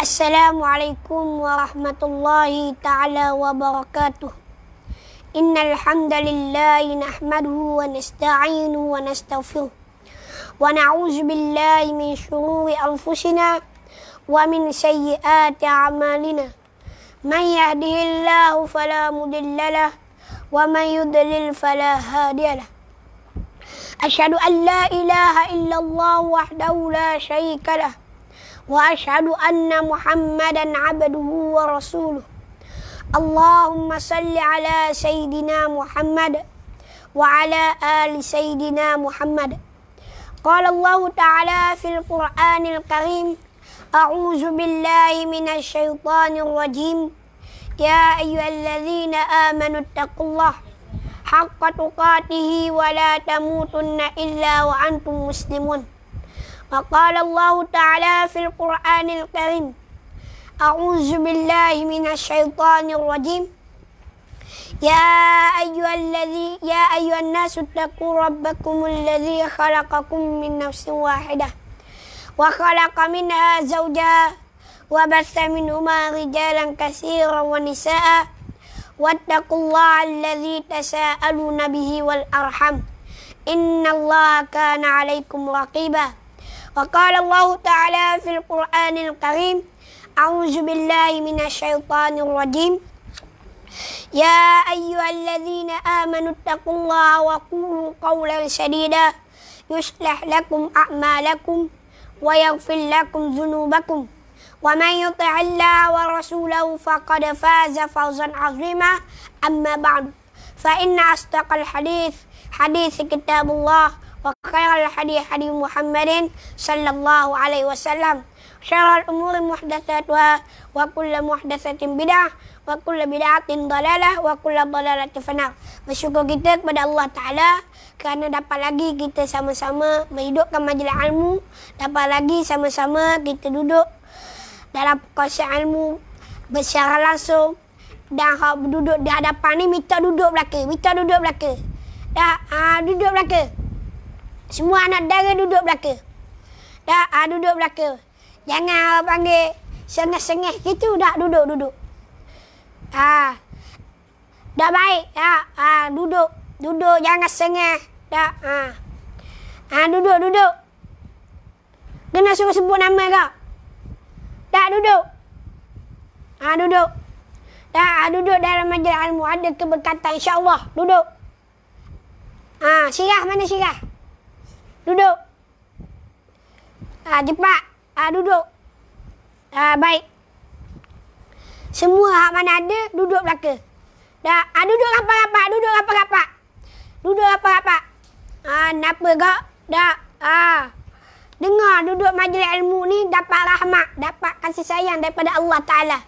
Assalamualaikum warahmatullahi ta'ala wabarakatuh. Innal hamdalillahi nahmaduhu wa nasta'inuhu wa nastaghfiruh wa na'udzu billahi min shururi anfusina wa min sayyiati a'malina. Man yahdihillahu fala mudilla lahu wa man yudlil fala hadiya lahu. Asyhadu an la ilaha illallah wahdahu la syarika lahu wa asyhadu anna Muhammadan abduhu wa rasuluh. Allahumma salli ala Sayyidina Muhammad wa ala ali Sayyidina Muhammad. Qala Allah Ta'ala fil Qur'anil Karim, a'udzu billahi minasy syaithanir rajim. Ya ayyuhalladzina amanu taqullaha haqqa tuqatih wa la tamutunna illa wa antum muslimun. Wa qala Allah Ta'ala fil Qur'anil Karim, a'udzu billahi minasy syaithanir rajim. Ya ayyuhan nasu taqu rabbakumul ladzi khalaqakum min nafsin wahidah wa khalaqa minha zawjaha wa bassa minhuma rijalan katsiran wa nisaa wattaqullaha alladzi tasaaluna bihi wal arham innallaha kana 'alaikum raqiba. Wa qala Allah Ta'ala fil Qur'anil Karim, a'udzu billahi minasy syaithanir rajim. Ya ayyuhalladzina amanu taqullaha wa qulu qawlan sadida yuslih lakum a'malakum wa yaghfir lakum dzunubakum wa man yuti'illaha wa rasulahu faqad faza fawzan 'azima. Amma ba'du, fa inna asdaqal hadits kitabullah wa khairal hadi Muhammadin sallallahu alaihi wasallam. Syarrul umuri muhdatsatuha wa kullu muhdatsatin bid'ah wa kullu bid'atin dalalah wa kullu dalalatin finnar. Bersyukur kita kepada Allah Ta'ala kerana dapat lagi kita sama-sama menghidupkan majlis ilmu, dapat lagi sama-sama kita duduk dalam perkongsian ilmu bersecara langsung. Dan hak duduk di hadapan ni minta duduk belakang, duduk belakang. Semua anak dara duduk belakang. Duduk belakang. Jangan panggil sengih-sengih gitu, duduk. Dah baik. Duduk jangan sengih. Duduk. Kena suruh sebut nama kau. Duduk. Duduk dalam majlis ilmu ada keberkatan insya-Allah. Duduk. Sirah mana sirah? Duduk. Cepat. Duduk. Baik. Semua hak mana ada, duduk belakang. Duduk rapat-rapat. Duduk rapat-rapat. Kenapa kau? Dengar duduk majlis ilmu ni dapat rahmat, dapat kasih sayang daripada Allah Ta'ala.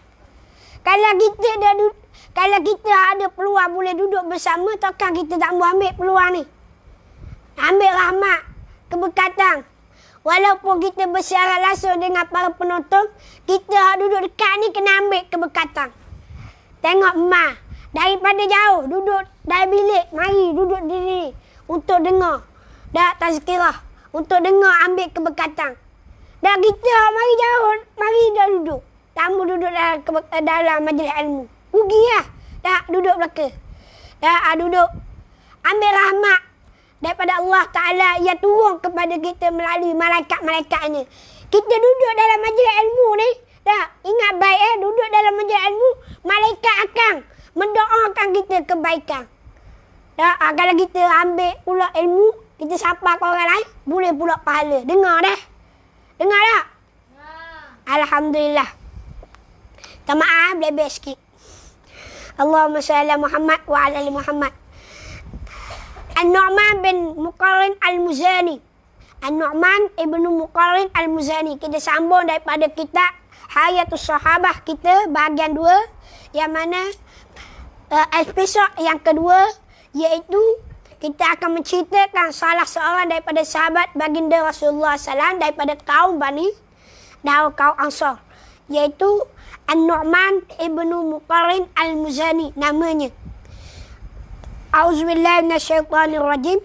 Kalau kita ada peluang boleh duduk bersama, takkan kita tak mau ambil peluang ni. Ambil rahmat, keberkatan. Walaupun kita bersiaran langsung dengan para penonton, kita duduk dekat ni kena ambil keberkatan. Tengok emak, daripada jauh duduk dari bilik, mari duduk diri untuk dengar. Tazkirah, untuk dengar ambil keberkatan. Dan kita mari jauh, mari dah duduk. Tamu duduk dalam majlis ilmu. Rugi lah. Duduk belakang. Duduk. Ambil rahmat daripada Allah Ta'ala yang turun kepada kita melalui malaikat-malaikatnya. Kita duduk dalam majlis ilmu ni, ingat baik duduk dalam majlis ilmu, malaikat akan mendoakan kita kebaikan. Kalau kita ambil pula ilmu, kita sapa ke orang lain, boleh pula pahala. Dengar dah? Alhamdulillah. Tak maaf, lebih sikit. Allahumma salli ala Muhammad wa ala ali Muhammad. An-Nu'man bin Muqarrin al-Muzani. An-Nu'man ibnu Muqarrin al-Muzani. Kita sambung daripada kitab Hayatus Sahabah kita, bahagian 2. Yang mana episod yang kedua, iaitu kita akan menceritakan salah seorang daripada sahabat baginda Rasulullah SAW daripada kaum Bani dan kaum Ansar. Iaitu An-Nu'man ibnu Muqarrin al-Muzani namanya. A'udzubillahi minasyaitanir rajim.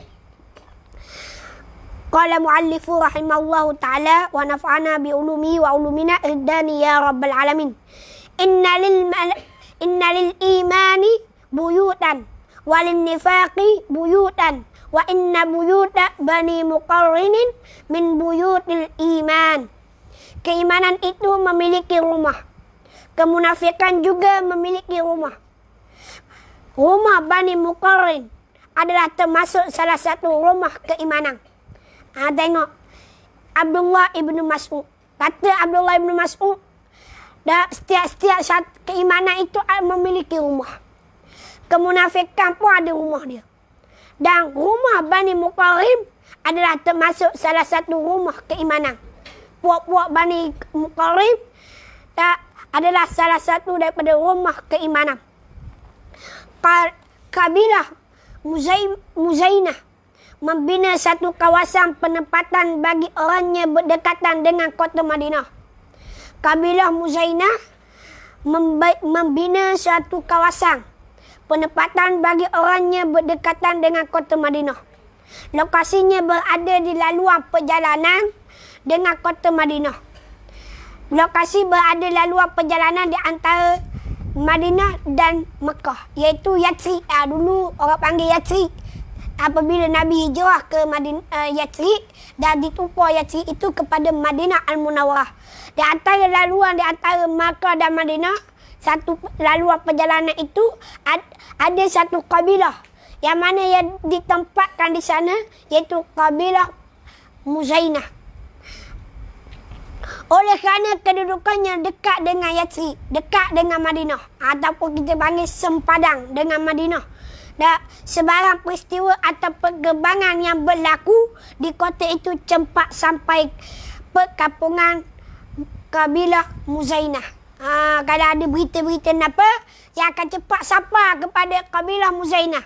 Qala muallifu rahimahullahu ta'ala wa naf'ana bi ulumi wa ulumina irdani ya rabbal alamin. Inna lil imani buyutan walin nifaqi buyutan wa inna buyuta bani muqarrinin min buyutil iman. Keimanan itu memiliki rumah. Kemunafikan juga memiliki rumah. Rumah Bani Muqarrin adalah termasuk salah satu rumah keimanan. Tengok Abdullah ibnu Mas'ud. Kata Abdullah ibnu Mas'ud, setiap keimanan itu memiliki rumah. Kemunafikan pun ada rumah dia. Dan rumah Bani Muqarrin adalah termasuk salah satu rumah keimanan. Puak-puak Bani Muqarrin adalah salah satu daripada rumah keimanan. Kabilah Muzainah membina satu kawasan penempatan bagi orangnya berdekatan dengan kota Madinah. Kabilah Muzainah membina satu kawasan penempatan bagi orangnya berdekatan dengan kota Madinah. Lokasinya berada di laluan perjalanan dengan kota Madinah. Lokasi berada laluan perjalanan di antara Madinah dan Mekah, iaitu Yatsrib. Dulu orang panggil Yatsrib. Apabila Nabi hijrah ke Yatsrib dan ditumpah Yatsrib itu kepada Madinah Al-Munawwarah. Di antara laluan di antara Makkah dan Madinah, satu laluan perjalanan itu ada satu kabilah yang mana yang ditempatkan di sana, iaitu kabilah Muzainah. Oleh kerana kedudukannya dekat dengan Yatsrib, dekat dengan Madinah, ataupun kita panggil sempadan dengan Madinah, dan sebarang peristiwa atau perkembangan yang berlaku di kota itu cepat sampai perkampungan kabilah Muzainah. Kalau ada berita-berita apa, yang akan cepat sampai kepada kabilah Muzainah.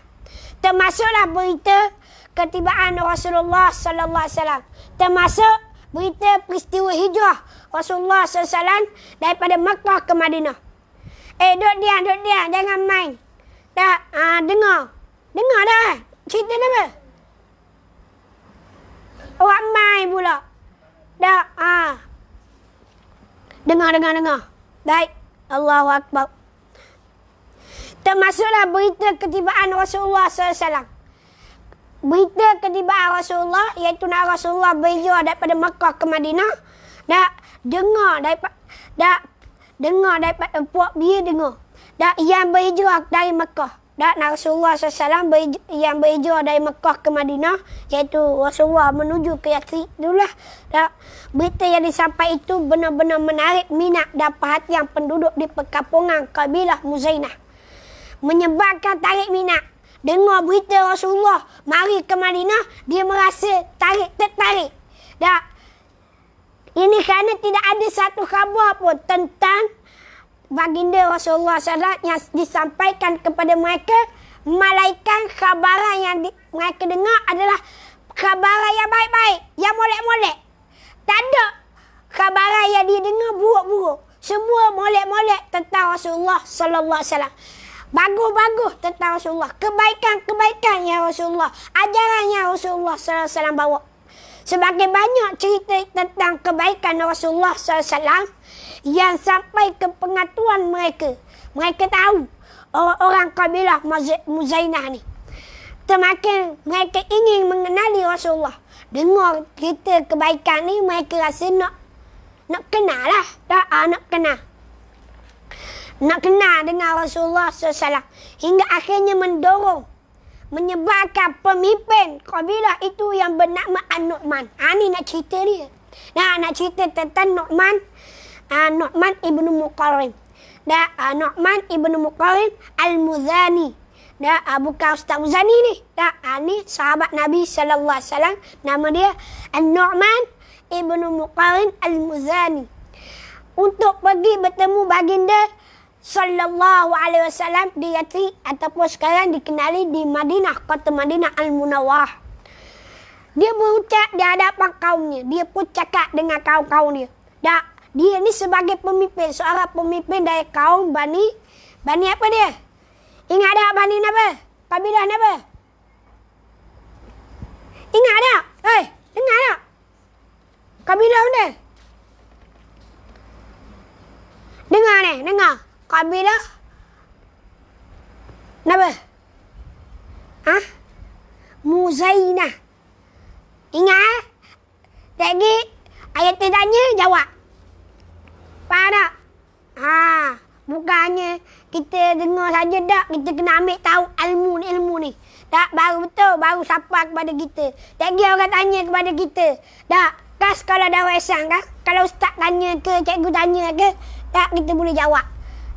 Termasuklah berita ketibaan Rasulullah sallallahu alaihi wasallam. Termasuk berita peristiwa hijrah Rasulullah SAW daripada Makkah ke Madinah. Duduk diam, jangan main. Dengar dah. Cerita apa? Awak main pula. Dengar. Baik. Allahu Akbar. Termasuklah berita ketibaan Rasulullah SAW. Berita ketibaan Rasulullah, iaitu Rasulullah berhijrah daripada Makkah ke Madinah. Dengar daripada puak dia dengar. Yang berhijrah dari Makkah. Rasulullah SAW yang berhijrah dari Makkah ke Madinah, iaitu Rasulullah menuju ke Yatsrib itulah. Berita yang disampaikan itu benar-benar menarik minat dan perhatian penduduk di perkampungan kabilah Muzainah. Menyebabkan tarik minat. Dengar berita Rasulullah mari ke Madinah, dia merasa tertarik. Ini kerana tidak ada satu khabar pun tentang baginda Rasulullah SAW yang disampaikan kepada mereka, melainkan khabaran yang mereka dengar adalah khabaran yang baik-baik, yang molek-molek. Tak ada khabaran yang dia dengar buruk-buruk. Semua molek-molek tentang Rasulullah SAW. Bagus-bagus tentang Rasulullah. Kebaikan-kebaikan yang Rasulullah, ajaran yang Rasulullah SAW bawa. Sebagai banyak cerita tentang kebaikan Rasulullah SAW yang sampai ke pengetahuan mereka. Mereka tahu orang kabilah Muzainah ni. Semakin mereka ingin mengenali Rasulullah. Dengar cerita kebaikan ni, mereka rasa nak kenal lah. Nak kenal. Nak kenal dengan Rasulullah SAW. Hingga akhirnya menyebabkan pemimpin kabilah itu yang bernama An-Nu'man. Ni nak cerita dia. Nak cerita tentang Nu'man ibnu Muqarrin. Nu'man ibnu Muqarrin Al-Muzani. Bukan Ustaz Muzani ni. Ni sahabat Nabi SAW. Nama dia An-Nu'man ibnu Muqarrin Al-Muzani. Untuk pergi bertemu baginda Sallallahu Alaihi Wasallam di Yatsrib, ataupun sekarang dikenali di Madinah, kota Madinah Al-Munawwarah. Dia berucap di hadapan kaumnya. Dia pun cakap dengan kaum-kaum dia. Dia ni sebagai pemimpin, seorang pemimpin dari kaum Bani apa dia? Ingat tak Bani apa? Kabilah apa? Ingat tak? Dengar tak? Kabilah mana? Dengar ni, dengar. Kabilah Napa? Muzainah. Ingat? Lagi ayat tanya jawab. Faham tak? Bukannya kita dengar saja tak, kita kena ambil tahu ilmu ni. Tak, baru betul, baru sapa kepada kita. Lagi orang tanya kepada kita. Tak, kas kalau dah wesan kan? Kalau ustaz tanya ke, cikgu tanya ke, tak, kita boleh jawab.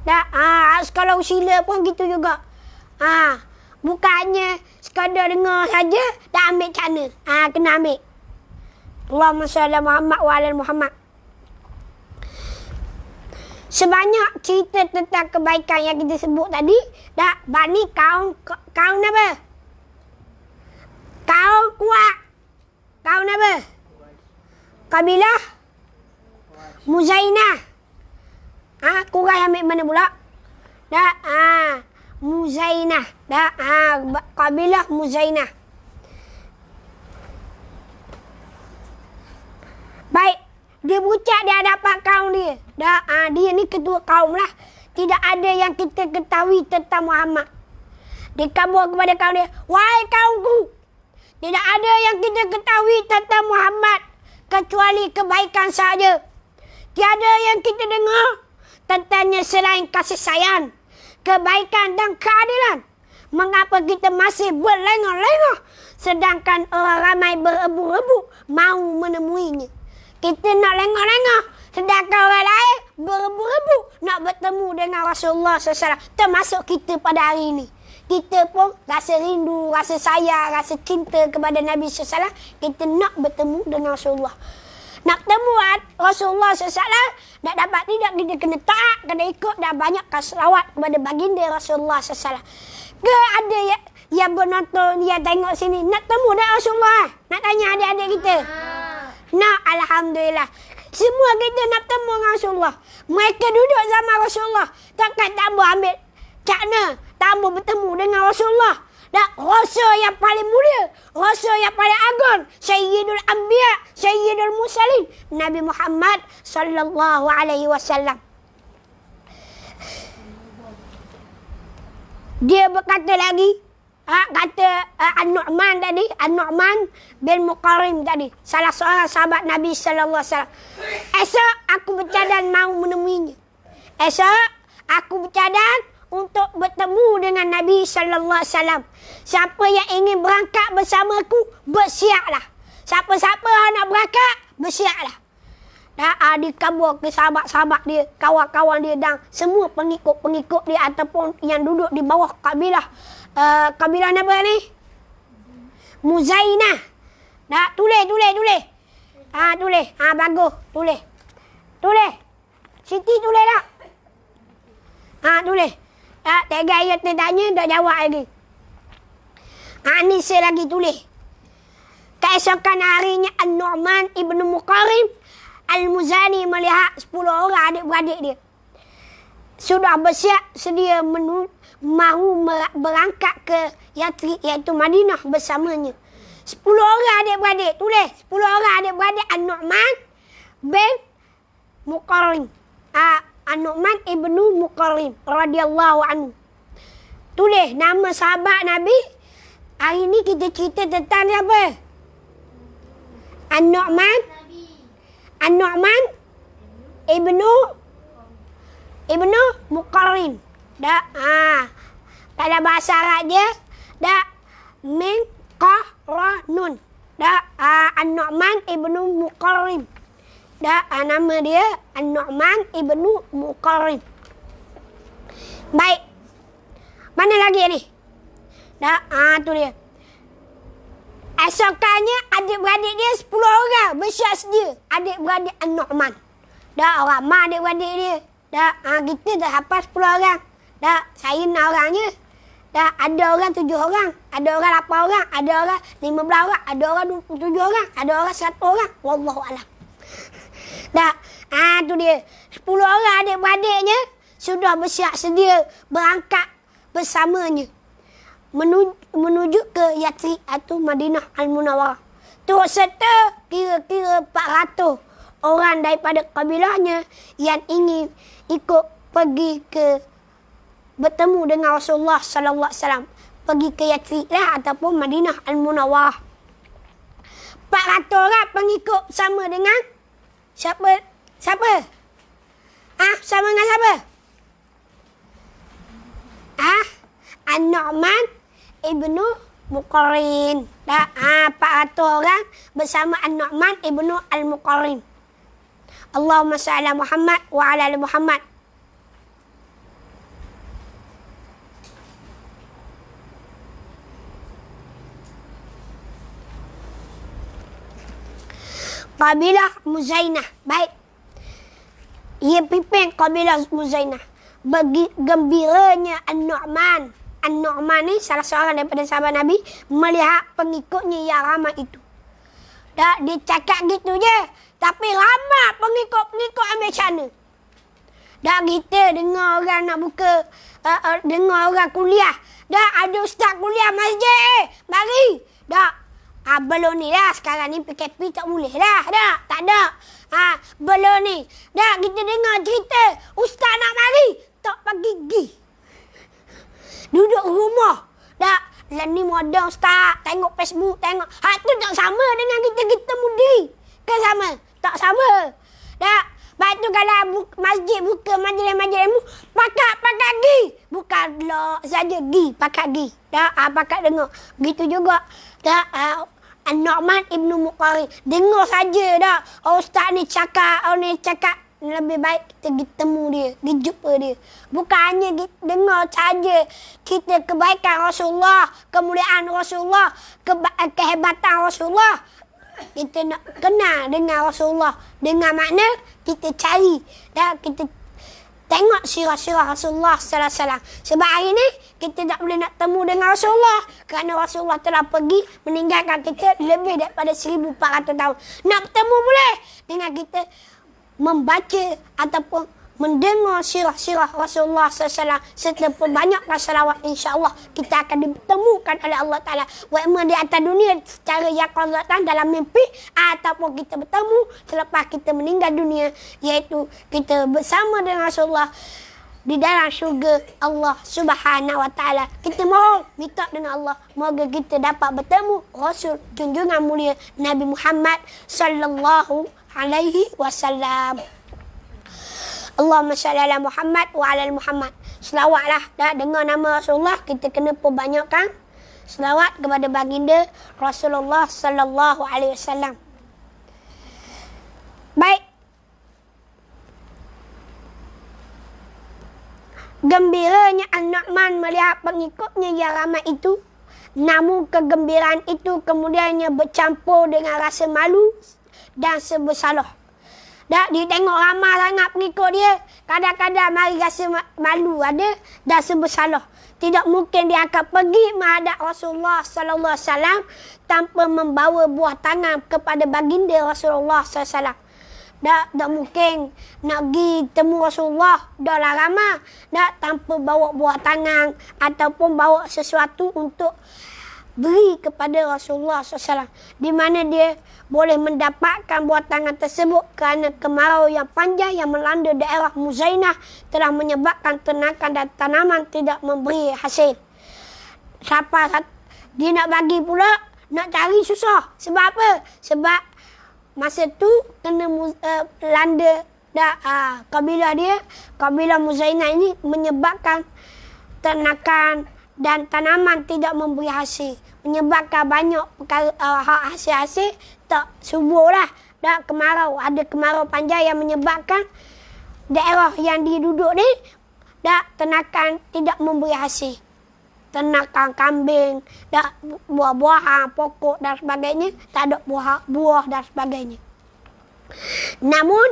Tak, kalau sila pun gitu juga. Bukannya sekadar dengar saja, tak ambil cana. Kena ambil. Allahumma salli Muhammad wa ala Muhammad. Sebanyak cerita tentang kebaikan yang kita sebut tadi, dah, bani kaum apa? Kaum kuat. Kaum apa? Kabilah Muzainah. Kurang ambil mana pula? Dah, Muzainah. Dah, kabilah Muzainah. Baik, dia berucap di hadapan kaum dia. Dah, dia ni ketua kaum lah. Tidak ada yang kita ketahui tentang Muhammad. Dia kabur kepada kaum dia. Wahai kaumku, tidak ada yang kita ketahui tentang Muhammad kecuali kebaikan saja. Tiada yang kita dengar tentangnya selain kasih sayang, kebaikan dan keadilan. Mengapa kita masih berlengah-lengah sedangkan orang ramai berebu-rebu mau menemuinya? Kita nak lengah-lengah sedangkan orang lain berebu-rebu nak bertemu dengan Rasulullah SAW. Termasuk kita pada hari ini. Kita pun rasa rindu, rasa sayang, rasa cinta kepada Nabi SAW. Kita nak bertemu dengan Rasulullah. Nak bertemu Rasulullah SAW, nak dapat tidak, kita kena taat, kena ikut dan banyakkan selawat kepada baginda Rasulullah SAW. Ke ada yang penonton, yang tengok sini, nak temu dengan Rasulullah? Nak tanya adik-adik kita? Nak, Alhamdulillah. Semua kita nak temu dengan Rasulullah. Mereka duduk sama Rasulullah. Takkan tak boleh ambil cakna, tak boleh bertemu dengan Rasulullah. Dan Rasul yang paling mulia, Rasul yang paling agung, Sayyidul Anbiya, Sayyidul Mursalin, Nabi Muhammad sallallahu alaihi wasallam. Dia berkata lagi, kata An-Nu'man tadi, An-Nu'man bin Muqarrim tadi, salah seorang sahabat Nabi sallallahu alaihi wasallam. Esok aku bercadang mau menemuinya. Esok aku bercadang untuk bertemu dengan Nabi sallallahu alaihi wasallam. Siapa yang ingin berangkat bersamaku, bersiaplah. Siapa-siapa nak berangkat, bersiaplah. Dah, dikabur ke sahabat-sahabat dia, kawan-kawan dia dan semua pengikut-pengikut dia ataupun yang duduk di bawah kabilah. Kabilah apa ni? Muzainah. Dah, tulis. Tulis. Bagus. Tulis. Siti tulis tak? Tulis. Tiga ayat tanya, tak jawab lagi. Ni saya lagi tulis. Keesokan harinya An-Nu'man ibnu Muqarrim Al-Muzani melihat 10 orang adik-beradik dia. Sudah bersiap sedia mahu berangkat ke Yathrib, iaitu Madinah bersamanya. 10 orang adik-beradik. Tulis. 10 orang adik-beradik An-Nu'man bin Muqarrim. An-Nu'man ibnu Muqarrim radhiyallahu anhu. Tulis nama sahabat Nabi. Hari ni kita cerita tentang apa? An-Nu'man ibnu Muqarrim. Dah, tak ada bahasa Arab je. Dah, min qaranun. Dah, An-Nu'man ibnu Muqarrim. Dah, nama dia An-Nu'man ibnu Muqarrim. Baik. Mana lagi ni? Dah, tu dia. Esokannya adik-beradik dia 10 orang bersiap sedia. Adik-beradik An-Nu'man. Dah, orang mak adik-beradik dia. Dah, kita dah hafal 10 orang. Dah, saya nak orangnya. Dah, ada orang 7 orang. Ada orang 8 orang. Ada orang 15 orang. Ada orang 27 orang. Ada orang 100 orang. Wallahualam. Dah, tu dia. 10 orang adik-beradiknya sudah bersiap sedia berangkat bersamanya menuju ke Yathrib atau Madinah Al-Munawwarah. turut serta kira-kira 400 orang daripada kabilahnya yang ingin ikut pergi ke bertemu dengan Rasulullah sallallahu alaihi wasallam, pergi ke Yathrib lah ataupun Madinah Al-Munawwarah. 400 orang pengikut sama dengan siapa? Sama dengan siapa? An-Nu'man ibnu Muqarrin. 400 orang bersama An-Nu'man ibnu Al-Muqarrin. Allahumma salli ala Muhammad wa ala ali Muhammad. Kabilah Muzainah. Baik. Ia pimpin kabilah Muzainah. Bagi gembiranya An-Nu'man. An-Nu'man ni salah seorang daripada sahabat Nabi melihat pengikutnya yang ramai itu. Dah dia cakap gitu je. Tapi ramai pengikut-pengikut ambil sana. Dah kita dengar orang nak buka, dengar orang kuliah. Dah ada ustaz kuliah masjid. Mari. Dah. Belum ni dah. Sekarang ni PKP tak boleh dah. Dah. Tak ada. Belum ni. Dah kita dengar cerita. Ustaz nak mari. Tak pagi pergi. Duduk rumah. Dah. Lah ni modern ustaz. Tengok Facebook. Tengok. Hak tu tak sama dengan kita mudi. Kan sama? Tak sama. Dah. Lepas tu kalau masjid buka majlis-majlis ilmu. Pakat pergi. Bukan lock saja pergi. Pakat pergi. Dah. Pakat dengar. Gitu juga. Dah. An-Nu'man ibnu Muqarrin. Dengar saja dah. Ustaz ni cakap. Orang ni cakap. Lebih baik kita pergi temu dia. Pergi jumpa dia. Bukan hanya dengar saja. Kita kebaikan Rasulullah. Kemuliaan Rasulullah. Kehebatan Rasulullah. Kita nak kenal dengan Rasulullah. Dengan makna kita cari. Dan kita tengok sirah-sirah Rasulullah sallallahu alaihi wasallam. Sebab hari ni kita tak boleh nak temu dengan Rasulullah. Kerana Rasulullah telah pergi meninggalkan kita lebih daripada 1400 tahun. Nak bertemu boleh dengan kita membaca ataupun mendengar sirah-sirah Rasulullah SAW serta perbanyakkan salawat, insya-Allah kita akan ditemukan oleh Allah Ta'ala. Wa'ima di atas dunia secara yaqazatan dalam mimpi ataupun kita bertemu selepas kita meninggal dunia, iaitu kita bersama dengan Rasulullah di dalam syurga Allah Subhanahu Wa Ta'ala. Kita mohon minta dengan Allah moga kita dapat bertemu Rasul junjungan mulia Nabi Muhammad sallallahu alaihi wasallam. Allahumma salli ala Muhammad wa ala Muhammad. Selawatlah dah dengar nama Rasulullah, kita kena perbanyakkan selawat kepada baginda Rasulullah sallallahu alaihi wasallam. Baik. Gembiranya An-Nu'man melihat pengikutnya yang ramai itu. Namun kegembiraan itu kemudiannya bercampur dengan rasa malu dan bersalah. Dah dia tengok ramai sangat pengikut dia. Kadang-kadang mari rasa malu ada dan bersalah. Tidak mungkin dia akan pergi menghadap Rasulullah sallallahu alaihi wasallam tanpa membawa buah tangan kepada baginda Rasulullah sallallahu alaihi wasallam. Tak mungkin nak pergi temu Rasulullah dah lah ramai. Tak tanpa bawa buah tangan ataupun bawa sesuatu untuk beri kepada Rasulullah SAW. Di mana dia boleh mendapatkan buah tangan tersebut kerana kemarau yang panjang yang melanda daerah Muzainah telah menyebabkan ternakan dan tanaman tidak memberi hasil. Siapa dia nak bagi pula, nak cari susah. Sebab apa? Sebab masa tu kena landa kabilah dia, kabilah Muzainah ini menyebabkan ternakan dan tanaman tidak memberi hasil, menyebabkan banyak hasil-hasil tak subur lah. Dan kemarau, ada kemarau panjang yang menyebabkan daerah yang diduduk ni ternakan tidak memberi hasil. Ternakan kambing, buah-buahan, pokok dan sebagainya, tak ada buah dan sebagainya. Namun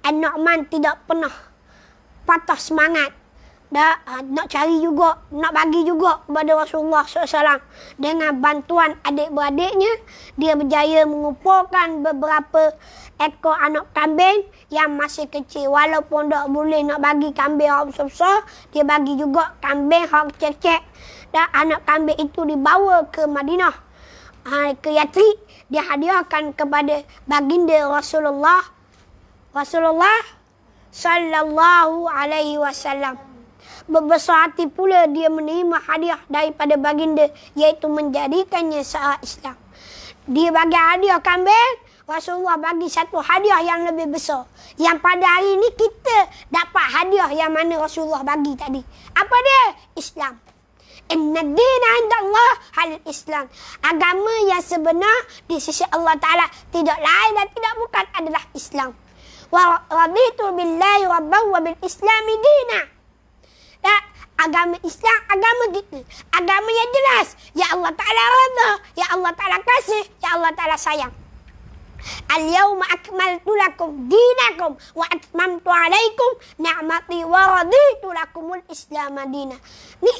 An-Nu'man tidak pernah patah semangat. Nak cari juga, nak bagi juga kepada Rasulullah SAW. Dengan bantuan adik-beradiknya, dia berjaya mengumpulkan beberapa ekor anak kambing yang masih kecil. Walaupun tak boleh nak bagi kambing yang besar-besar, dia bagi juga kambing yang kecil-kecil. Dan anak kambing itu dibawa ke Madinah ke Yathrib, dihadiahkan kepada baginda Rasulullah sallallahu alaihi wasallam. Berbesar hati pula dia menerima hadiah daripada baginda, iaitu menjadikannya seorang Islam. Dia bagi hadiah kambing, Rasulullah bagi satu hadiah yang lebih besar. Yang pada hari ini kita dapat hadiah yang mana Rasulullah bagi tadi. Apa dia? Islam. Inna dina indallah al-Islam. Agama yang sebenar di sisi Allah Ta'ala tidak lain dan tidak bukan adalah Islam. Wa raditu billahi rabban wa bil islami dina. Ya, agama Islam, agama kita. Agama yang jelas. Ya Allah Ta'ala rada, ya Allah Ta'ala kasih, ya Allah Ta'ala sayang. Al-yawma akmaltu lakum dinakum wa atmamtu alaikum ni'mati wa raditu lakumul Islam dina. Nih,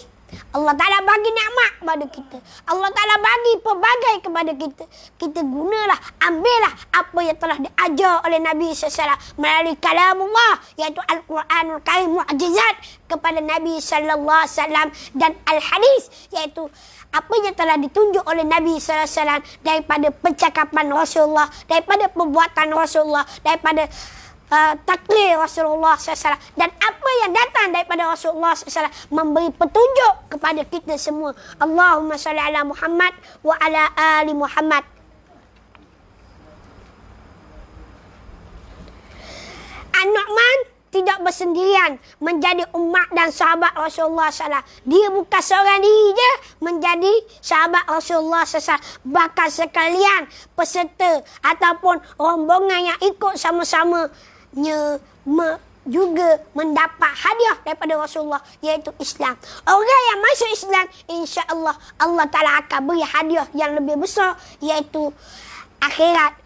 Allah Ta'ala bagi nikmat kepada kita. Allah Ta'ala bagi pelbagai kepada kita. Kita gunalah, ambillah apa yang telah diajar oleh Nabi SAW melalui kalamullah, iaitu Al-Quranul Karim, mu'jizat kepada Nabi SAW, dan Al-Hadis, iaitu apa yang telah ditunjuk oleh Nabi SAW daripada percakapan Rasulullah, daripada perbuatan Rasulullah, daripada takrir Rasulullah SAW, dan apa yang datang daripada Rasulullah SAW memberi petunjuk kepada kita semua. Allahumma salli ala Muhammad wa ala ali Muhammad. An-Nu'man tidak bersendirian menjadi umat dan sahabat Rasulullah SAW. Dia bukan seorang diri je menjadi sahabat Rasulullah SAW. Bahkan sekalian peserta ataupun rombongan yang ikut sama-sama juga mendapat hadiah daripada Rasulullah, iaitu Islam. Orang yang masuk Islam, insya-Allah Allah Ta'ala akan beri hadiah yang lebih besar, iaitu akhirat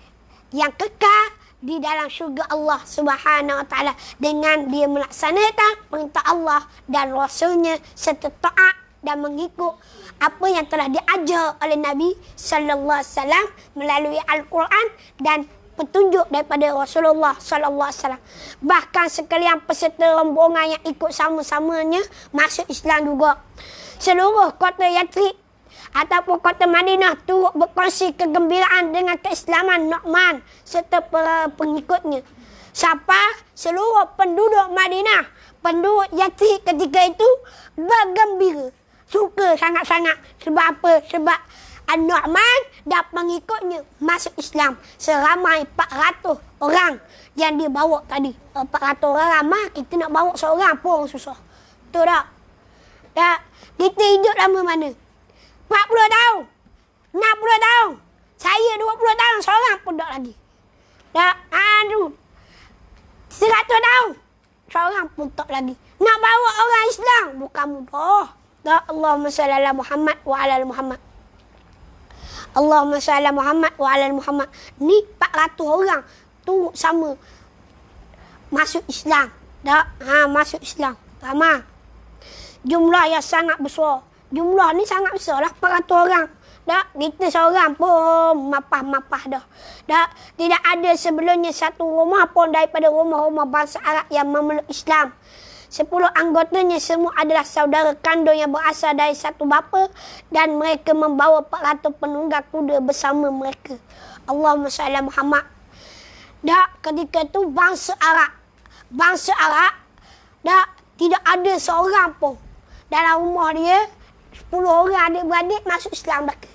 yang kekal di dalam syurga Allah Subhanahu Wa Ta'ala, dengan dia melaksanakan perintah Allah dan Rasulnya serta taat dan mengikut apa yang telah diajar oleh Nabi Sallallahu Alaihi Wasallam melalui Al-Quran dan petunjuk daripada Rasulullah sallallahu alaihi wasallam. Bahkan sekalian peserta rombongan yang ikut sama-samanya masuk Islam juga. Seluruh kota Yathrib ataupun kota Madinah turut berkongsi kegembiraan dengan keislaman Nu'man serta pengikutnya. Siapa? Seluruh penduduk Madinah, penduduk Yathrib ketika itu bergembira, suka sangat-sangat. Sebab apa? Sebab An-Nu'man dan pengikutnya masuk Islam seramai 400 orang yang dia bawa tadi. 400 orang ramai, kita nak bawa seorang pun susah. Betul tak? Tak. Kita hidup lama mana? 40 tahun. 60 tahun. Saya 20 tahun, seorang pun tak lagi. Tak. Aduh. 100 tahun. Seorang pun tak lagi. Nak bawa orang Islam bukan mudah. Tak. Allahumma salli ala Muhammad wa ala Muhammad. Allahumma salli ala Muhammad wa ala Muhammad. Ni 400 orang tu sama masuk Islam. Tak? Masuk Islam. Ramai. Jumlah yang sangat besar. Jumlah ni sangat besar lah, 400 orang. Tak? Kita seorang pun mapah-mapah dah. Tak? Tidak ada sebelumnya satu rumah pun daripada rumah-rumah bangsa Arab yang memeluk Islam. 10 anggotanya semua adalah saudara kandung yang berasal dari satu bapa, dan mereka membawa 400 penunggang kuda bersama mereka. Allahumma salli ala Muhammad. Dak, ketika itu bangsa Arab dak, tidak ada seorang pun dalam rumah dia. 10 orang adik-beradik masuk Islam belaka.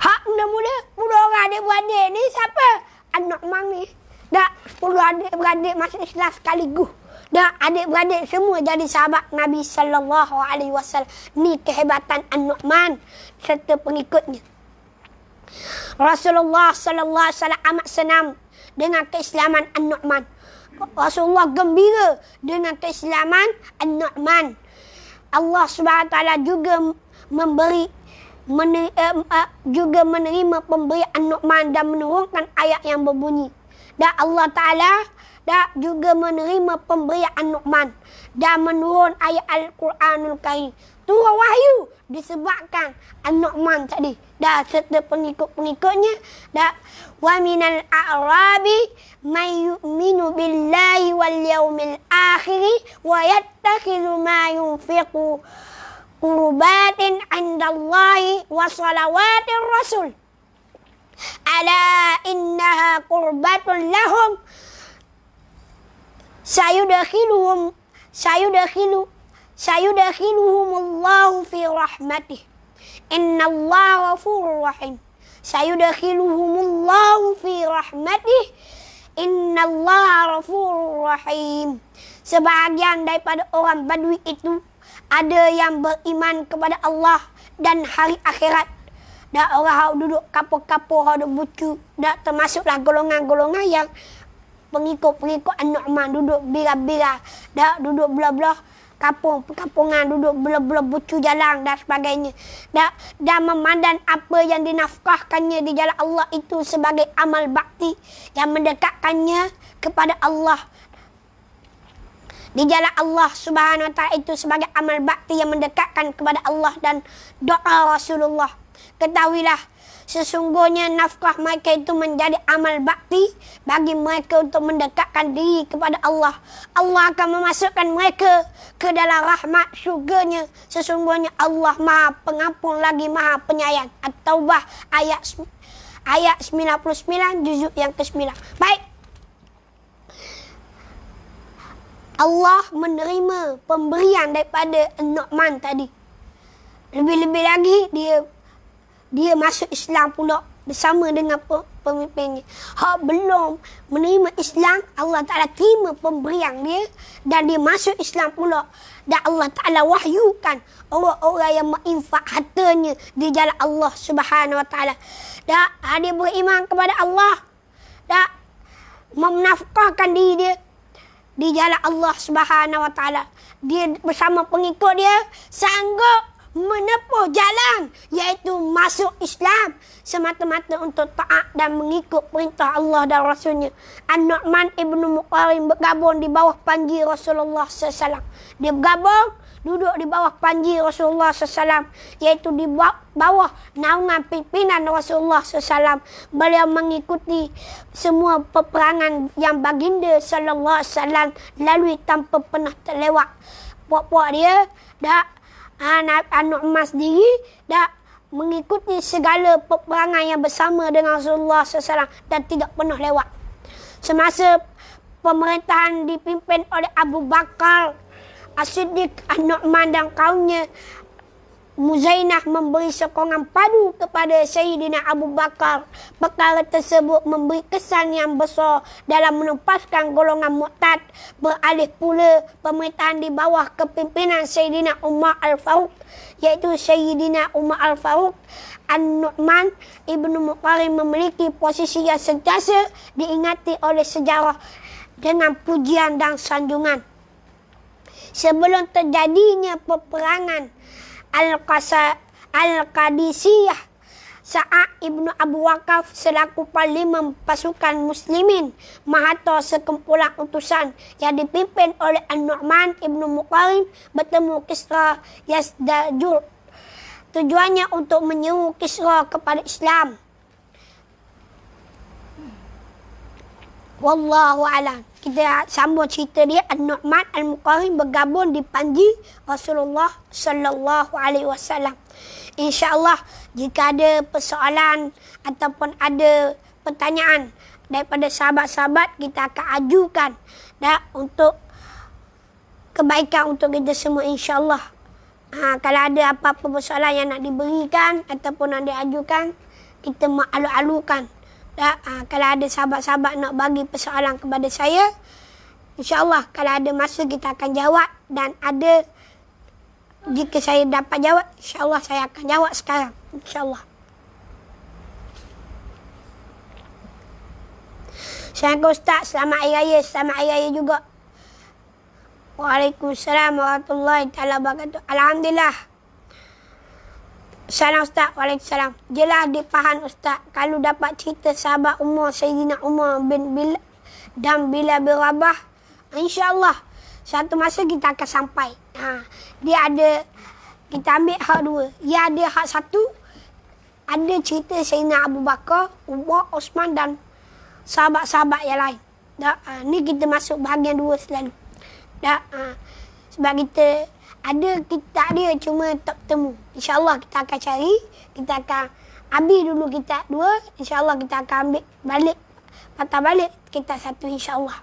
Hak mula-mula 10 orang adik-beradik ni siapa? An-Nu'man ni. Dak, 10 adik-beradik masuk Islam sekaligus. Dan adik-beradik semua jadi sahabat Nabi Sallallahu Alaihi Wasallam. Ni kehebatan An-Nu'man serta pengikutnya. Rasulullah Sallallahu Alaihi Wasallam amat senang dengan keislaman An-Nu'man. Rasulullah gembira dengan keislaman An-Nu'man. Allah Subhanahu Wa Taala juga menerima pemberian An-Nu'man dan menurunkan ayat yang berbunyi. Dan Allah Ta'ala juga menerima pemberian An-Nu'man dan menurun ayat Al-Quranul Karim. Turun wahyu disebabkan An-Nu'man tadi. Dan serta pengikut-pengikutnya. Dan wa minal a'rabi may yu'minu billahi wal yawmil akhiri wa yattakhidhu ma yunfiqu qurbatin 'indallahi wa salawatir rasul. Ala innaha qurbatun lahum sayudakhiluhumullahu fi rahmatih. Innallaha ghafurur rahim. Sayudakhiluhumullahu fi rahmatih. Innallaha ghafurur rahim. Sebahagian daripada orang Badui itu ada yang beriman kepada Allah dan hari akhirat. Dan orang yang duduk kapur-kapur, yang duduk bucu. Dan termasuklah golongan-golongan yang pengikut-pengikut An-Nu'man duduk bila-bila. Dan duduk belah-belah perkampungan, duduk belah-belah bucu jalan dan sebagainya. Dan memandang apa yang dinafkahkannya di jalan Allah itu sebagai amal bakti yang mendekatkannya kepada Allah. Di jalan Allah Subhanahu wa ta'ala itu sebagai amal bakti yang mendekatkan kepada Allah dan doa Rasulullah. Ketahuilah, sesungguhnya nafkah mereka itu menjadi amal bakti bagi mereka untuk mendekatkan diri kepada Allah. Allah akan memasukkan mereka ke dalam rahmat syurganya. Sesungguhnya Allah Maha Pengampun lagi Maha Penyayang. At-Taubah ayat 99 juzuk yang ke-9. Baik. Allah menerima pemberian daripada Nu'man tadi. Lebih-lebih lagi dia masuk Islam pula bersama dengan pemimpinnya. Hak belum menerima Islam, Allah Ta'ala terima pemberian dia dan dia masuk Islam pula. Dan Allah Ta'ala wahyukan orang-orang yang menginfak hartanya di jalan Allah Subhanahu wa Ta'ala. Dan dia beriman kepada Allah dan menafkahkan diri dia di jalan Allah Subhanahu wa Ta'ala. Dia bersama pengikut dia sanggup menempuh jalan iaitu masuk Islam semata-mata untuk taat dan mengikut perintah Allah dan Rasulnya. An-Nu'man ibnu Muqarrin bergabung di bawah panji Rasulullah SAW. Dia bergabung duduk di bawah panji Rasulullah SAW, iaitu di bawah naungan pimpinan Rasulullah SAW. Beliau mengikuti semua peperangan yang baginda sallallahu alaihi wasallam lalui tanpa pernah terlewat. Puak-puak dia An-Nu'man sendiri dah mengikuti segala peperangan yang bersama dengan Rasulullah SAW dan tidak pernah lewat. Semasa pemerintahan dipimpin oleh Abu Bakar As-Siddiq, An-Nu'man dan kaumnya Muzainah memberi sokongan padu kepada Sayyidina Abu Bakar. Perkara tersebut memberi kesan yang besar dalam menempaskan golongan Mu'tad. Beralih pula pemerintahan di bawah kepimpinan Sayyidina Umar Al-Faruq, iaitu Sayyidina Umar Al-Faruq. An-Nu'man ibnu Muqarrin memiliki posisi yang sentiasa diingati oleh sejarah dengan pujian dan sanjungan. Sebelum terjadinya peperangan Al-Qadisiyah, Sa'ad ibnu Abu Waqqas selaku panglima pasukan muslimin menghantar sekumpulan utusan yang dipimpin oleh An-Nu'man ibnu Muqarrin bertemu Kisra Yazdajur. Tujuannya untuk menyeru Kisra kepada Islam. Wallahu a'lam. Kita sambung cerita dia. An-Nu'man Al-Muqarrin bergabung di panji Rasulullah sallallahu alaihi wasallam. InsyaAllah jika ada persoalan ataupun ada pertanyaan daripada sahabat-sahabat, kita akan ajukan dan untuk kebaikan untuk kita semua, insyaAllah. Kalau ada apa-apa persoalan yang nak diberikan ataupun nak diajukan, kita malu-alukan. Kalau ada sahabat-sahabat nak bagi persoalan kepada saya, insyaAllah kalau ada masa kita akan jawab. Dan ada, jika saya dapat jawab, insyaAllah saya akan jawab sekarang. InsyaAllah. Assalamualaikum Ustaz, selamat Hari Raya. Selamat Hari Raya juga. Waalaikumsalam warahmatullahi wabarakatuh. Alhamdulillah. Salam Ustaz. Waalaikumsalam. Jelas dipaham Ustaz. Kalau dapat cerita sahabat Umar, Sayyidina Umar bin Bilal dan Bilal bin Rabah, insyaAllah satu masa kita akan sampai. Dia ada, kita ambil hak dua. Dia ada hak satu, ada cerita Sayyidina Abu Bakar, Umar, Osman dan sahabat-sahabat yang lain. Ni kita masuk bahagian dua selalu. Sebab kita Ada kitab dia cuma tak bertemu. InsyaAllah kita akan cari. Kita akan ambil dulu kitab 2. InsyaAllah kita akan ambil balik. Patah balik kitab 1 insyaAllah.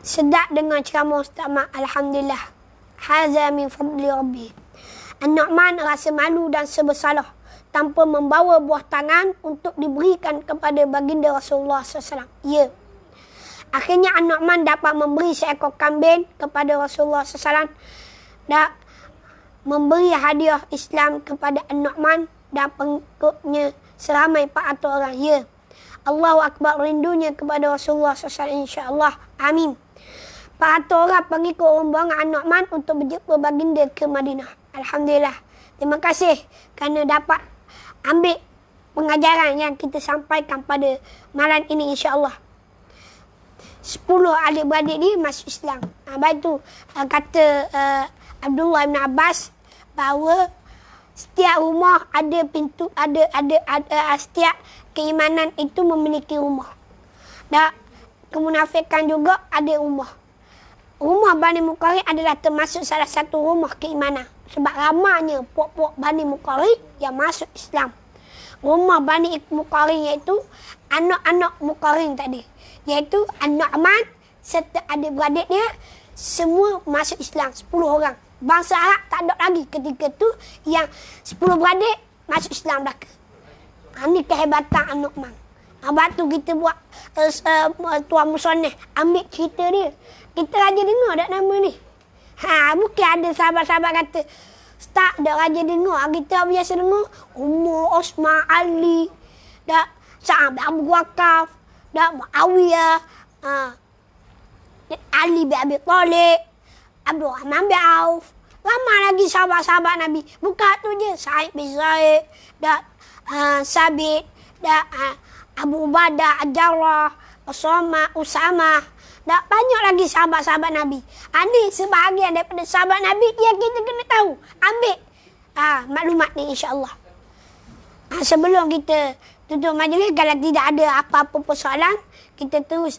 Sedap dengan ceramah Ustaz Mak. Alhamdulillah. Haza min fadli Rabbi. An-Nu'man rasa malu dan sebersalah tanpa membawa buah tangan untuk diberikan kepada baginda Rasulullah SAW. Ya. Akhirnya An-Nu'man dapat memberi seekor kambing kepada Rasulullah SAW dan memberi hadiah Islam kepada An-Nu'man dan pengikutnya seramai 400 orang. Ya. Allahu Akbar, rindunya kepada Rasulullah SAW insyaAllah. Amin. 400 orang pengikut rombongan An-Nu'man untuk berjumpa baginda ke Madinah. Alhamdulillah. Terima kasih kerana dapat ambil pengajaran yang kita sampaikan pada malam ini insyaAllah. 10 adik-beradik ni masuk Islam. Baik tu kata Abdullah bin Abbas bahawa setiap rumah ada pintu, ada setiap keimanan itu memiliki rumah. Dan kemunafikan juga ada rumah. Rumah Bani Muqarrib adalah termasuk salah satu rumah keimanan. Sebab ramanya puak-puak Bani Muqarrib yang masuk Islam. Rumah Bani Muqarrib iaitu anak-anak Muqarrib tadi. Iaitu An-Nu'man serta adik-beradiknya semua masuk Islam. 10 orang. Bangsa Arab tak ada lagi ketika tu yang 10 beradik masuk Islam dah. Ini kehebatan An-Nu'man. Sebab tu kita buat Tuan Musoneh ambil cerita dia. Kita raja dengar tak nama ni? Mungkin ada sahabat-sahabat kata, Ustaz, dah raja dengar. Kita biasa dengar Umar, Osman, Ali, dah Sa'ad bin Abu Waqqas, dah Muawiyah, Ali bin Abi Thalib, Abdul Rahman bin Auf. Ramai lagi sahabat-sahabat Nabi. Bukan tu je. Sa'id bin Zaid, dah Sabit, dah Abu Ubadah, Al-Jarrah, Usama. Tak banyak lagi sahabat-sahabat Nabi. Ini sebahagian daripada sahabat Nabi yang kita kena tahu. Ambil maklumat ni insyaAllah. Sebelum kita tutup majlis, kalau tidak ada apa-apa persoalan, kita terus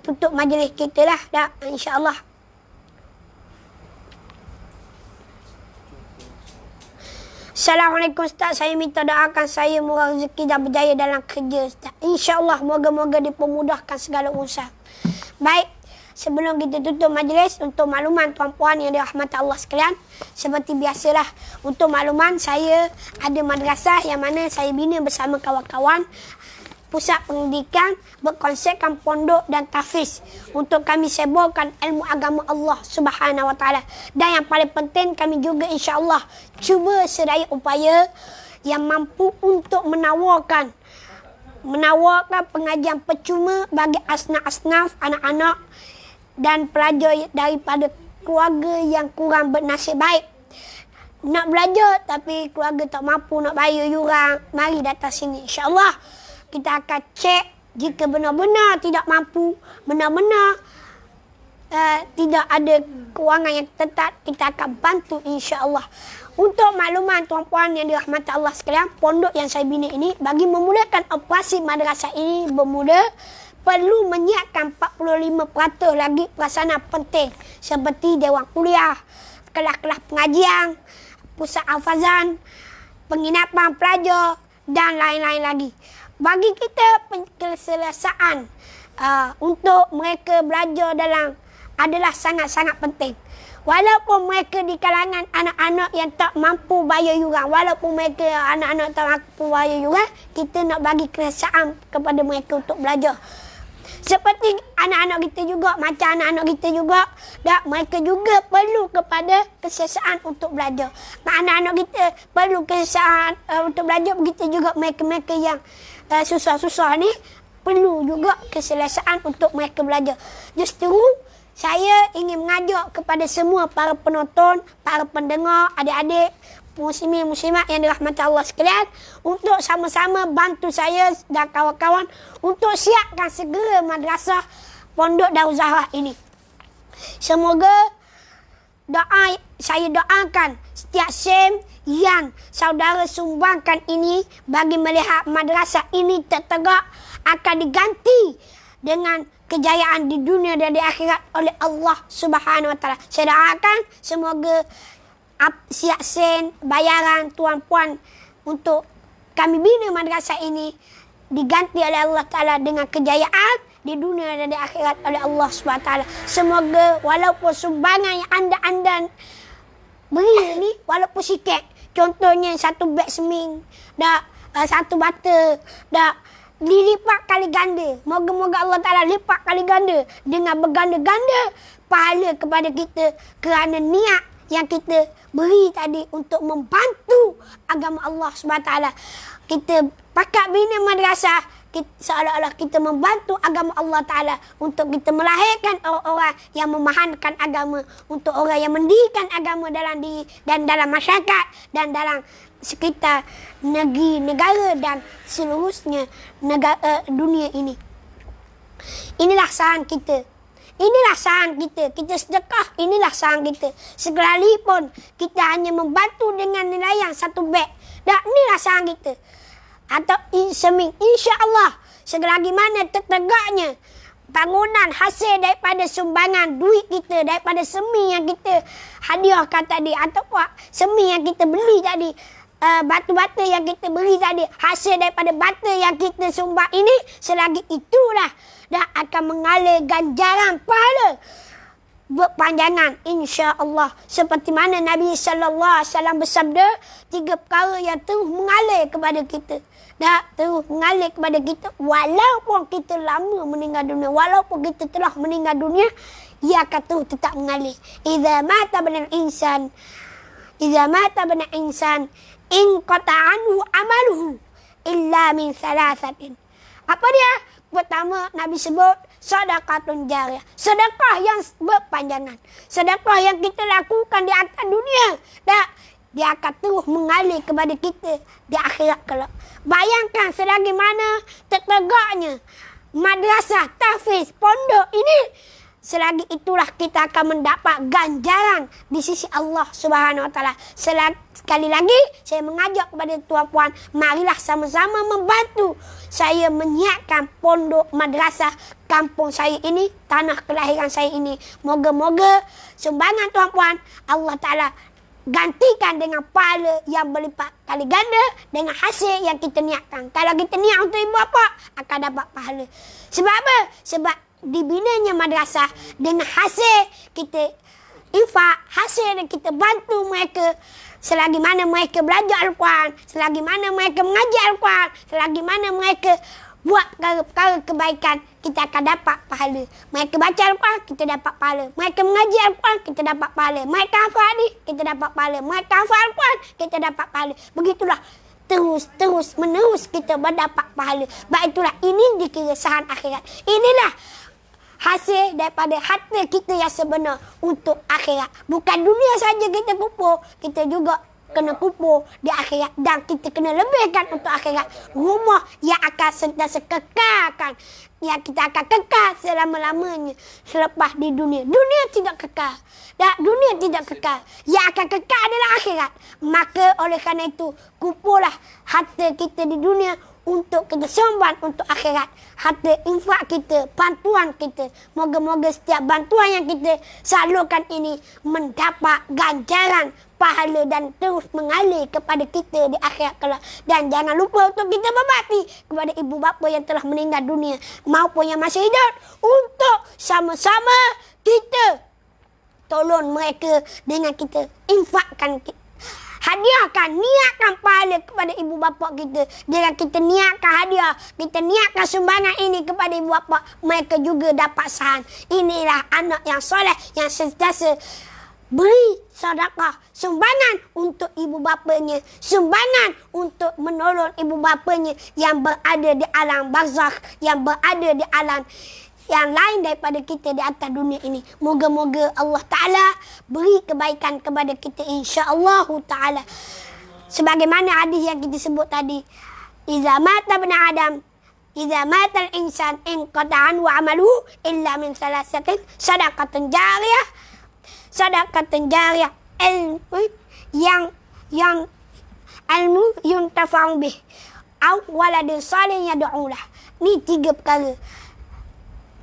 tutup majlis kita lah. InsyaAllah. Assalamualaikum Ustaz, saya minta doakan saya murah rezeki dan berjaya dalam kerja Ustaz. InsyaAllah moga-moga dipermudahkan segala urusan. Baik, sebelum kita tutup majlis, untuk makluman tuan-puan yang dirahmati Allah sekalian, seperti biasalah, untuk makluman saya ada madrasah yang mana saya bina bersama kawan-kawan. Pusat pendidikan berkonsepkan pondok dan tahfiz untuk kami sebarkan ilmu agama Allah Subhanahu Wa Taala. Dan yang paling penting, kami juga insya-Allah cuba sedaya upaya yang mampu untuk menawarkan pengajian percuma bagi asnaf-asnaf anak-anak dan pelajar daripada keluarga yang kurang bernasib baik. Nak belajar tapi keluarga tak mampu nak bayar yuran, mari datang sini insya-Allah. Kita akan cek jika benar-benar tidak mampu, benar-benar tidak ada kewangan yang tetap, kita akan bantu insya-Allah. Untuk makluman tuan-puan yang dirahmati Allah sekalian, pondok yang saya bina ini bagi memudahkan operasi madrasah ini bermula, perlu menyiapkan 45% lagi pelaksanaan penting seperti dewan kuliah, kelas-kelas pengajian, pusat hafazan, penginapan pelajar dan lain-lain lagi. Bagi kita keselesaan untuk mereka belajar adalah sangat-sangat penting. Walaupun mereka di kalangan anak-anak yang tak mampu bayar yuran, walaupun mereka anak-anak tak mampu bayar yuran, kita nak bagi keselesaan kepada mereka untuk belajar. Seperti anak-anak kita juga, macam anak-anak kita juga, dan mereka juga perlu kepada keselesaan untuk belajar. Anak-anak kita perlu keselesaan untuk belajar, begitu juga mereka-mereka yang susah-susah ni perlu juga keselesaan untuk mereka belajar. Justru saya ingin mengajak kepada semua para penonton, para pendengar, adik-adik, muslimin muslimat yang dirahmati Allah sekalian, untuk sama-sama bantu saya dan kawan-kawan untuk siapkan segera madrasah Pondok Darul Zahra ini. Semoga saya doakan setiap sen yang saudara sumbangkan ini bagi melihat madrasah ini tertegak akan diganti dengan kejayaan di dunia dan di akhirat oleh Allah Subhanahu wa taala. Saya doakan semoga siap sen bayaran tuan-puan untuk kami bina madrasah ini diganti oleh Allah taala dengan kejayaan di dunia dan di akhirat oleh Allah Subhanahu wa taala. Semoga walaupun sumbangan yang anda beri ni walaupun sikit, contohnya satu beg seming, satu bata, dilipat kali ganda. Moga-moga Allah Ta'ala lipat kali ganda dengan berganda-ganda pahala kepada kita kerana niat yang kita beri tadi untuk membantu agama Allah SWT. Kita pakat bina madrasah, seolah-olah kita membantu agama Allah Ta'ala untuk kita melahirkan orang-orang yang memahamkan agama, untuk orang yang mendirikan agama dalam diri dan dalam masyarakat dan dalam sekitar negeri, negara dan seluruhnya dunia ini. Inilah saran kita. Inilah saran kita. Kita sedekah, inilah saran kita. Sekalipun kita hanya membantu dengan nilai yang satu beg. Dan inilah saran kita. Atau seming. InsyaAllah, selagi mana tertegaknya bangunan hasil daripada sumbangan duit kita, daripada semi yang kita hadiahkan tadi, ataupun semi yang kita beli tadi, batu-bata yang kita beri tadi, hasil daripada bata yang kita sumbang ini, selagi itulah dah akan mengalir ganjaran pahala berpanjangan insya-Allah. Seperti mana Nabi sallallahu alaihi wasallam bersabda, 3 perkara yang terus mengalir kepada kita. Terus mengalir kepada kita walaupun kita lama meninggal dunia, walaupun kita telah meninggal dunia, ia akan terus tetap mengalir. Idza mata banal insan in qata'anhu amaluhu illa min thalathatin. Apa dia? Pertama, Nabi sebut sedekahun jariyah. Sedekah yang berpanjangan. Sedekah yang kita lakukan di atas dunia, dia akan terus mengalir kepada kita di akhirat kelak. Bayangkan selagi mana tertegaknya madrasah, tahfiz, pondok ini, selagi itulah kita akan mendapat ganjaran di sisi Allah Subhanahu wa taala. Sekali lagi saya mengajak kepada tuan-puan, marilah sama-sama membantu saya menyiapkan pondok madrasah kampung saya ini, tanah kelahiran saya ini. Moga-moga sumbangan tuan-puan Allah Taala gantikan dengan pahala yang berlipat kali ganda dengan hasil yang kita niatkan. Kalau kita niat untuk ibu bapa, akan dapat pahala. Sebab apa? Sebab dibinanya madrasah dengan hasil kita infak, hasil yang kita bantu mereka, selagi mana mereka belajar Al-Quran, selagi mana mereka mengajar Al-Quran, selagi mana mereka buat perkara-perkara kebaikan, kita akan dapat pahala. Mereka baca Al-Quran, kita dapat pahala. Mereka mengajar Al-Quran, kita dapat pahala. Mereka hafal hadis, kita dapat pahala. Mereka hafal Al-Quran, kita dapat pahala. Begitulah terus menerus kita mendapat pahala. Sebab itulah ini dikira sahan akhirat. Inilah hasil daripada harta kita yang sebenar untuk akhirat. Bukan dunia saja kita kumpul, kita juga kena kumpul di akhirat. Dan kita kena lebihkan untuk akhirat. Rumah yang akan sentiasa kekalkan, yang kita akan kekal selama-lamanya selepas di dunia. Dunia tidak kekal. Dunia tidak kekal. Yang akan kekal adalah akhirat. Maka oleh kerana itu, kumpullah harta kita di dunia untuk kita sumbang untuk akhirat. Harta infak kita, bantuan kita. Moga-moga setiap bantuan yang kita salurkan ini mendapat ganjaran pahala dan terus mengalir kepada kita di akhirat kelak. Dan jangan lupa untuk kita berbakti kepada ibu bapa yang telah meninggal dunia maupun yang masih hidup, untuk sama-sama kita tolong mereka dengan kita infakkan, hadiahkan, niatkan pahala kepada ibu bapa kita. Dengan kita niatkan hadiah, kita niatkan sumbangan ini kepada ibu bapa, mereka juga dapat sahan. Inilah anak yang soleh yang sentiasa beri sedekah, sumbangan untuk ibu bapanya, sumbangan untuk menolong ibu bapanya yang berada di alam barzakh, yang berada di alam yang lain daripada kita di atas dunia ini. Moga-moga Allah Ta'ala beri kebaikan kepada kita insya-Allah Ta'ala. Sebagaimana hadis yang kita sebut tadi, Iza mata ibn Adam, Iza mata al-insan in qata'an wa amaluhu illa min salasatin sadaqatun jariyah sadaqatan jariyah, ilmu yang ilmu yuntafa'u bih, au waladin salih yad'ulah. Ni 3 perkara.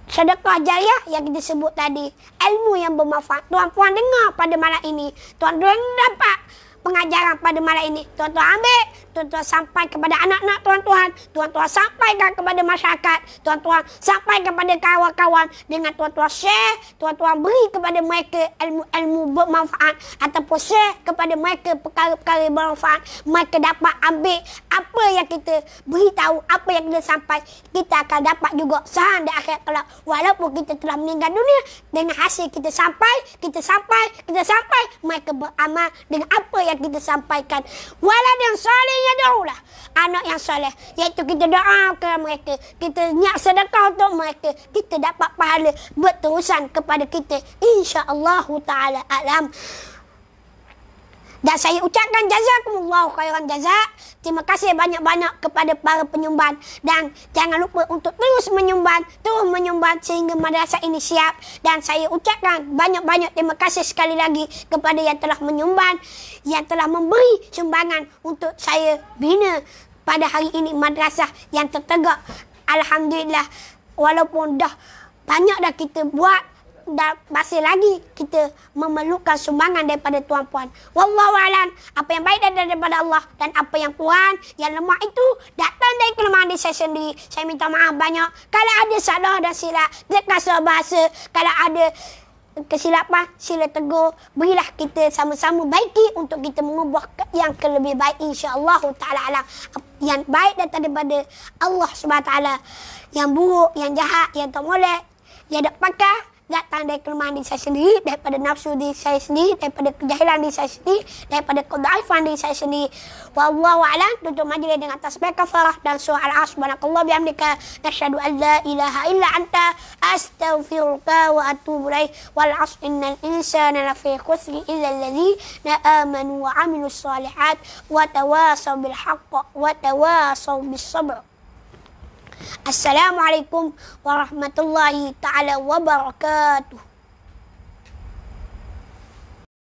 Sedekah jariah yang kita sebut tadi, ilmu yang bermanfaat. Tuan-tuan dengar pada malam ini, tuan-tuan dapat pengajaran pada malam ini, tuan-tuan ambil, tuan-tuan sampai kepada anak-anak tuan-tuan, tuan-tuan sampaikan kepada masyarakat, tuan-tuan sampaikan kepada kawan-kawan, dengan tuan-tuan share, tuan-tuan beri kepada mereka ilmu-ilmu bermanfaat, ataupun share kepada mereka perkara-perkara bermanfaat. Mereka dapat ambil apa yang kita beritahu, apa yang kita sampai, kita akan dapat juga saham di akhirat kelak. Walaupun kita telah meninggal dunia, dengan hasil kita sampai, mereka beramal dengan apa yang kita sampaikan. Waladun salih yad'ulah, anak yang soleh, iaitu kita doakan mereka, kita niat sedekah untuk mereka, kita dapat pahala berterusan kepada kita, insya-Allah taala alam. Dan saya ucapkan jazakumullahu khairan jazak. Terima kasih banyak-banyak kepada para penyumbang. Dan jangan lupa untuk terus menyumbang sehingga madrasah ini siap. Dan saya ucapkan banyak-banyak terima kasih sekali lagi kepada yang telah menyumbang, yang telah memberi sumbangan untuk saya bina pada hari ini madrasah yang tertegak. Alhamdulillah, walaupun dah banyak dah kita buat, dan masih lagi kita memerlukan sumbangan daripada tuan-puan. Wallahu a'lam. Apa yang baik daripada Allah dan apa yang kurang, yang lemah itu datang dari kelemahan diri saya sendiri. Saya minta maaf banyak kalau ada salah dan silap, terkasar bahasa. Kalau ada kesilapan, sila tegur. Berilah kita sama-sama baiki untuk kita mengubah yang lebih baik, insya-Allah taala alam. Yang baik datang daripada Allah Subhanahu taala. Yang buruk, yang jahat, yang tak molek, yang tak pakar, datang dari kelemahan diri saya sendiri, daripada nafsu diri saya sendiri, daripada kejahilan diri saya sendiri, daripada kedaifan diri saya sendiri. Wallahu a'lam. Tutup majlis dengan tasbih kafarah dan surah Al-Asr. Subhanakallah bihamdika, nasyhadu an la ilaha illa anta, astaghfiruka wa atubu ilaik. Wal 'asr innal insana lafi khusr illa alladhina amanu wa 'amilus shalihat wa tawasaw bil haqq wa tawasaw bis sabr. Assalamualaikum warahmatullahi ta'ala wabarakatuh.